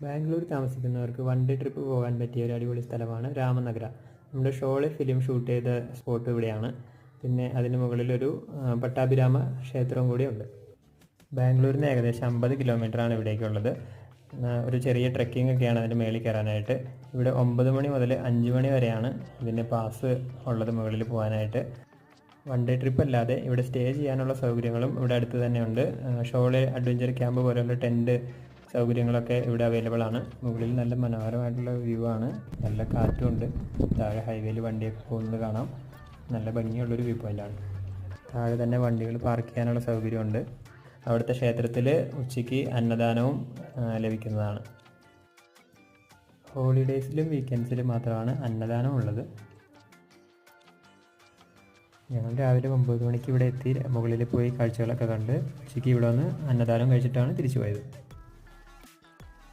ബാംഗ്ലൂർ താമസിക്കുന്നവർക്ക് one day trip പോകാൻ പറ്റിയ ഒരു അടിപൊളി സ്ഥലമാണ് രാമനഗര. നമ്മുടെ ഷോളെ ഫിലിം ഷൂട്ട് ചെയ്ത സ്പോട്ട് ഇവിടെയാണ്. പിന്നെ അതിന് മുകളിലൊരു പട്ടാഭിരാമ ക്ഷേത്രവും കൂടിയുണ്ട്. ബാംഗ്ലൂരിൽ നിന്ന് ഏകദേശം 50 കിലോമീറ്ററാണ് ഇവിടേക്കുള്ളത്. ഒരു ചെറിയ ട്രെക്കിംഗ് ഒക്കെയാണ് അതിൻ്റെ മേളിൽ കയറാനായിട്ട്. ഇവിടെ 9 മണി മുതൽ 5 മണി വരെയാണ് ഇതിൻ്റെ പാസ് ഉള്ളത് മുകളിൽ പോകാനായിട്ട്. വൺ ഡേ ട്രിപ്പ് അല്ലാതെ ഇവിടെ സ്റ്റേ ചെയ്യാനുള്ള സൗകര്യങ്ങളും ഇവിടെ അടുത്ത് തന്നെയുണ്ട്. ഷോളെ അഡ്വഞ്ചർ ക്യാമ്പ് പോലെയുള്ള ടെൻറ്റ് സൗകര്യങ്ങളൊക്കെ ഇവിടെ അവൈലബിൾ ആണ്. മുകളിൽ നല്ല മനോഹരമായിട്ടുള്ള വ്യൂ ആണ്. നല്ല കാറ്റുമുണ്ട്. താഴെ ഹൈവേയിൽ വണ്ടിയൊക്കെ പോകുന്നത് കാണാം. നല്ല ഭംഗിയുള്ളൊരു വ്യൂ പോയിൻ്റാണ്. താഴെ തന്നെ വണ്ടികൾ പാർക്ക് ചെയ്യാനുള്ള സൗകര്യമുണ്ട്. അവിടുത്തെ ക്ഷേത്രത്തിൽ ഉച്ചയ്ക്ക് അന്നദാനവും ലഭിക്കുന്നതാണ്. ഹോളിഡേയ്സിലും വീക്കെൻഡ്സിലും മാത്രമാണ് അന്നദാനം ഉള്ളത്. ഞങ്ങൾ രാവിലെ 9 മണിക്ക് ഇവിടെ എത്തി. മുകളിൽ പോയി കാഴ്ചകളൊക്കെ കണ്ട് ഉച്ചയ്ക്ക് ഇവിടെ വന്ന് അന്നദാനം കഴിച്ചിട്ടാണ് തിരിച്ചു പോയത്.